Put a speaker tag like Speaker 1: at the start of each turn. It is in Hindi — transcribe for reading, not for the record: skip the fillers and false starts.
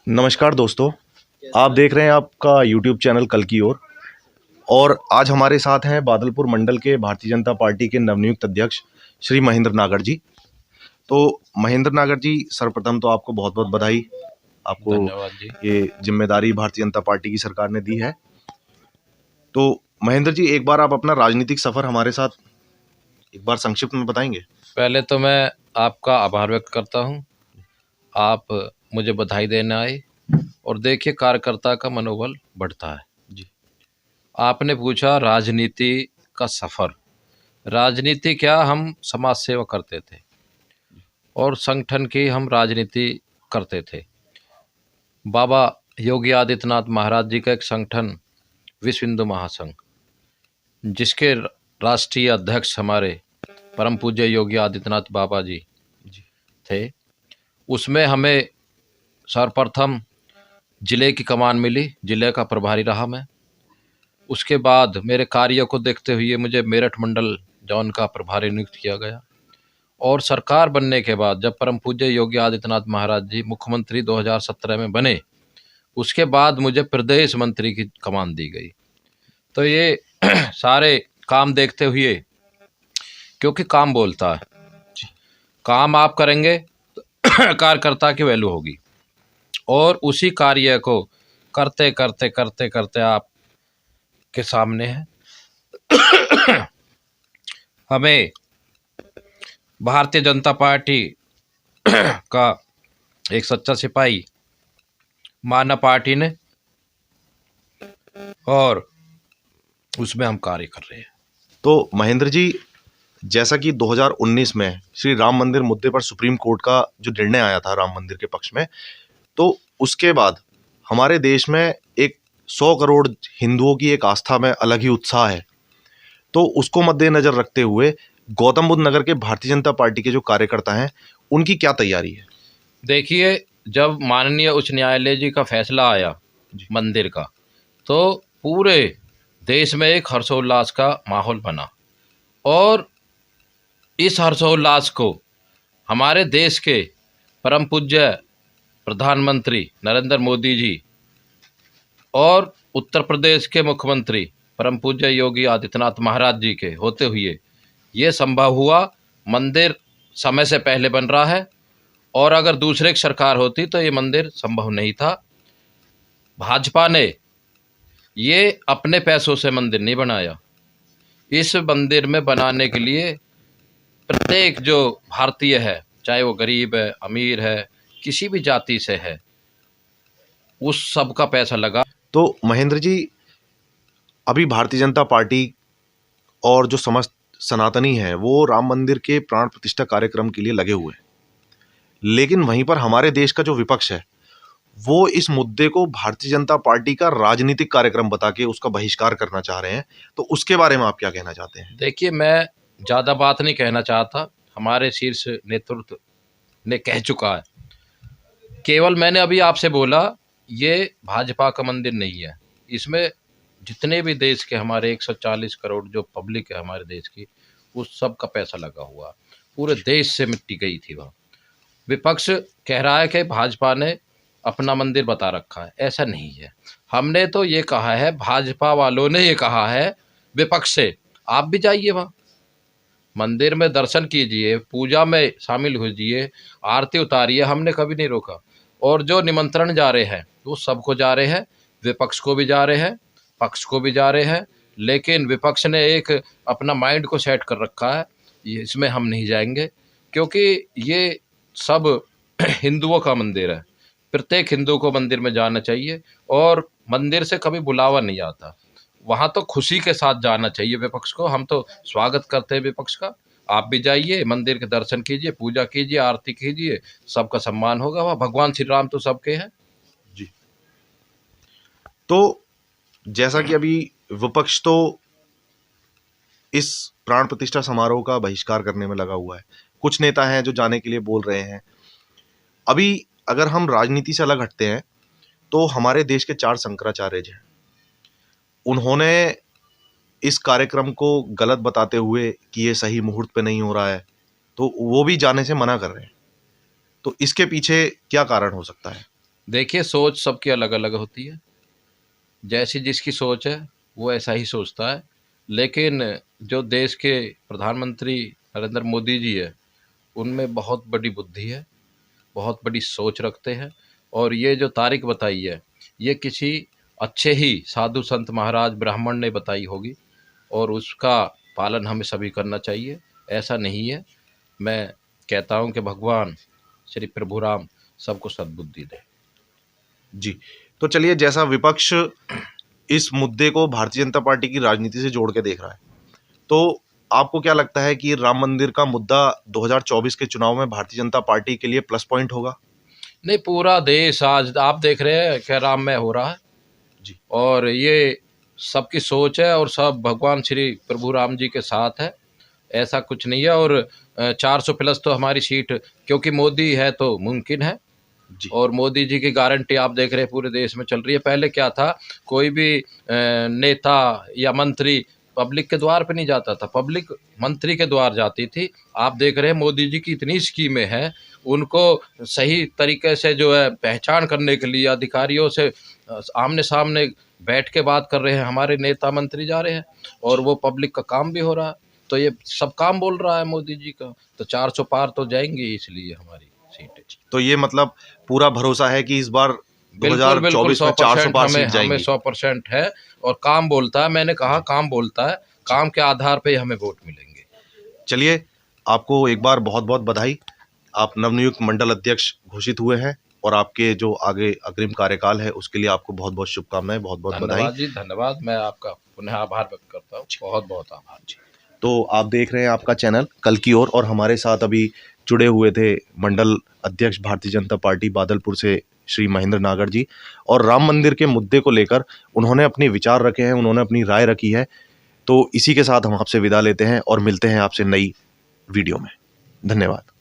Speaker 1: नमस्कार दोस्तों, आप देख रहे हैं आपका यूट्यूब चैनल कल की ओर। और आज हमारे साथ हैं बादलपुर मंडल के भारतीय जनता पार्टी के नवनियुक्त अध्यक्ष श्री महेंद्र नागर जी। तो महेंद्र नागर जी, सर्वप्रथम तो आपको बहुत बहुत बधाई। आपको
Speaker 2: धन्यवाद जी।
Speaker 1: ये जिम्मेदारी भारतीय जनता पार्टी की सरकार ने दी है। तो महेंद्र जी, एक बार आप अपना राजनीतिक सफर हमारे साथ एक बार संक्षिप्त में बताएंगे?
Speaker 2: पहले तो मैं आपका आभार व्यक्त करता हूं, आप मुझे बधाई देने आए। और देखिए, कार्यकर्ता का मनोबल बढ़ता है
Speaker 1: जी।
Speaker 2: आपने पूछा राजनीति का सफर। राजनीति क्या, हम समाज सेवा करते थे और संगठन की हम राजनीति करते थे। बाबा योगी आदित्यनाथ महाराज जी का एक संगठन विश्व हिंदू महासंघ, जिसके राष्ट्रीय अध्यक्ष हमारे परम पूज्य योगी आदित्यनाथ बाबा जी थे। उसमें हमें सर्वप्रथम जिले की कमान मिली, जिले का प्रभारी रहा मैं। उसके बाद मेरे कार्यों को देखते हुए मुझे मेरठ मंडल जौन का प्रभारी नियुक्त किया गया। और सरकार बनने के बाद जब परम पूज्य योगी आदित्यनाथ महाराज जी मुख्यमंत्री 2017 में बने, उसके बाद मुझे प्रदेश मंत्री की कमान दी गई। तो ये सारे काम देखते हुए, क्योंकि काम बोलता है, काम आप करेंगे तो कार्यकर्ता की वैल्यू होगी। और उसी कार्य को करते करते करते करते आप के सामने है हमें भारतीय जनता पार्टी का एक सच्चा सिपाही माना पार्टी ने, और उसमें हम कार्य कर रहे हैं।
Speaker 1: तो महेंद्र जी, जैसा कि 2019 में श्री राम मंदिर मुद्दे पर सुप्रीम कोर्ट का जो निर्णय आया था राम मंदिर के पक्ष में, तो उसके बाद हमारे देश में एक 100 करोड़ हिंदुओं की एक आस्था में अलग ही उत्साह है। तो उसको मद्देनजर रखते हुए गौतम बुद्ध नगर के भारतीय जनता पार्टी के जो कार्यकर्ता हैं, उनकी क्या तैयारी है?
Speaker 2: देखिए, जब माननीय उच्च न्यायालय जी का फैसला आया मंदिर का, तो पूरे देश में एक हर्षोल्लास का माहौल बना। और इस हर्षोल्लास को हमारे देश के परम पूज्य प्रधानमंत्री नरेंद्र मोदी जी और उत्तर प्रदेश के मुख्यमंत्री परम पूज्य योगी आदित्यनाथ महाराज जी के होते हुए ये संभव हुआ। मंदिर समय से पहले बन रहा है, और अगर दूसरे की सरकार होती तो ये मंदिर संभव नहीं था। भाजपा ने ये अपने पैसों से मंदिर नहीं बनाया। इस मंदिर में बनाने के लिए प्रत्येक जो भारतीय है, चाहे वो गरीब है, अमीर है, किसी भी जाति से है, उस सब का पैसा लगा।
Speaker 1: तो महेंद्र जी, अभी भारतीय जनता पार्टी और जो समस्त सनातनी है वो राम मंदिर के प्राण प्रतिष्ठा कार्यक्रम के लिए लगे हुए हैं, लेकिन वहीं पर हमारे देश का जो विपक्ष है वो इस मुद्दे को भारतीय जनता पार्टी का राजनीतिक कार्यक्रम बता के उसका बहिष्कार करना चाह रहे हैं। तो उसके बारे में आप क्या कहना चाहते हैं?
Speaker 2: देखिए, मैं ज़्यादा बात नहीं कहना चाहता, हमारे शीर्ष नेतृत्व ने कह चुका है। केवल मैंने अभी आपसे बोला, ये भाजपा का मंदिर नहीं है। इसमें जितने भी देश के हमारे 140 करोड़ जो पब्लिक है हमारे देश की, उस सब का पैसा लगा हुआ। पूरे देश से मिट्टी गई थी वहाँ। विपक्ष कह रहा है कि भाजपा ने अपना मंदिर बता रखा है, ऐसा नहीं है। हमने तो ये कहा है, भाजपा वालों ने ये कहा है विपक्ष से, आप भी जाइए वहाँ मंदिर में दर्शन कीजिए, पूजा में शामिल होइए, आरती उतारिए, हमने कभी नहीं रोका। और जो निमंत्रण जा रहे हैं वो सबको जा रहे हैं, विपक्ष को भी जा रहे हैं, पक्ष को भी जा रहे हैं। लेकिन विपक्ष ने एक अपना माइंड को सेट कर रखा है, ये इसमें हम नहीं जाएंगे, क्योंकि ये सब हिंदुओं का मंदिर है। प्रत्येक हिंदू को मंदिर में जाना चाहिए, और मंदिर से कभी बुलावा नहीं आता। वहाँ तो खुशी के साथ जाना चाहिए विपक्ष को। हम तो स्वागत करते हैं विपक्ष का। आप भी जाइए, मंदिर के दर्शन कीजिए, पूजा कीजिए, आरती कीजिए, सबका सम्मान होगा। वहाँ भगवान श्री राम तो सबके हैं
Speaker 1: जी। तो जैसा कि अभी विपक्ष तो इस प्राण प्रतिष्ठा समारोह का बहिष्कार करने में लगा हुआ है, कुछ नेता हैं जो जाने के लिए बोल रहे हैं। अभी अगर हम राजनीति से अलग हटते हैं तो हमारे देश के 4 शंकराचार्य हैं, उन्होंने इस कार्यक्रम को गलत बताते हुए कि ये सही मुहूर्त पे नहीं हो रहा है, तो वो भी जाने से मना कर रहे हैं। तो इसके पीछे क्या कारण हो सकता है?
Speaker 2: देखिए, सोच सबकी अलग अलग होती है। जैसी जिसकी सोच है वो ऐसा ही सोचता है। लेकिन जो देश के प्रधानमंत्री नरेंद्र मोदी जी है, उनमें बहुत बड़ी बुद्धि है, बहुत बड़ी सोच रखते हैं। और ये जो तारीख बताई है, ये किसी अच्छे ही साधु संत महाराज ब्राह्मण ने बताई होगी, और उसका पालन हमें सभी करना चाहिए। ऐसा नहीं है। मैं कहता हूँ कि भगवान श्री प्रभु राम सबको सद्बुद्धि दे।
Speaker 1: जी, तो चलिए, जैसा विपक्ष इस मुद्दे को भारतीय जनता पार्टी की राजनीति से जोड़ के देख रहा है, तो आपको क्या लगता है कि राम मंदिर का मुद्दा 2024 के चुनाव में भारतीय जनता पार्टी के लिए प्लस पॉइंट होगा?
Speaker 2: नहीं, पूरा देश आज आप देख रहे हैं क्या राममय हो रहा है।
Speaker 1: जी।
Speaker 2: और ये सबकी सोच है, और सब भगवान श्री प्रभु राम जी के साथ है। ऐसा कुछ नहीं है। और 400 प्लस तो हमारी सीट, क्योंकि मोदी है तो मुमकिन है।
Speaker 1: जी।
Speaker 2: और मोदी जी की गारंटी आप देख रहे हैं पूरे देश में चल रही है। पहले क्या था, कोई भी नेता या मंत्री पब्लिक के द्वार पे नहीं जाता था, पब्लिक मंत्री के द्वार जाती थी। आप देख रहे हैं मोदी जी की इतनी स्कीमें हैं, उनको सही तरीके से जो है पहचान करने के लिए अधिकारियों से आमने सामने बैठ के बात कर रहे हैं, हमारे नेता मंत्री जा रहे हैं, और वो पब्लिक का काम भी हो रहा है। तो ये सब काम बोल रहा है मोदी जी का, तो 400 पार तो जाएंगी इसलिए हमारी सीटें।
Speaker 1: तो ये मतलब पूरा भरोसा है कि इस बार
Speaker 2: बिल्कुल बिल्कुल
Speaker 1: 2024 में 400 पार सीट
Speaker 2: हमें
Speaker 1: जाएंगी?
Speaker 2: 100% है। और काम बोलता है, मैंने कहा काम बोलता है, काम के आधार पे हमें वोट मिलेंगे।
Speaker 1: चलिए, आपको एक बार बहुत बहुत बधाई। आप नवनियुक्त मंडल अध्यक्ष घोषित हुए हैं, और आपके जो आगे अग्रिम कार्यकाल है उसके लिए आपको बहुत बहुत शुभकामनाएं, बहुत बहुत बधाई।
Speaker 2: धन्यवाद जी, धन्यवाद। मैं आपका पुनः आभार व्यक्त करता हूँ। बहुत बहुत आभार जी।
Speaker 1: तो आप देख रहे हैं आपका चैनल कल की ओर, और हमारे साथ अभी जुड़े हुए थे मंडल अध्यक्ष भारतीय जनता पार्टी बादलपुर से श्री महेंद्र नागर जी, और राम मंदिर के मुद्दे को लेकर उन्होंने अपने विचार रखे हैं, उन्होंने अपनी राय रखी है। तो इसी के साथ हम आपसे विदा लेते हैं और मिलते हैं आपसे नई वीडियो में। धन्यवाद।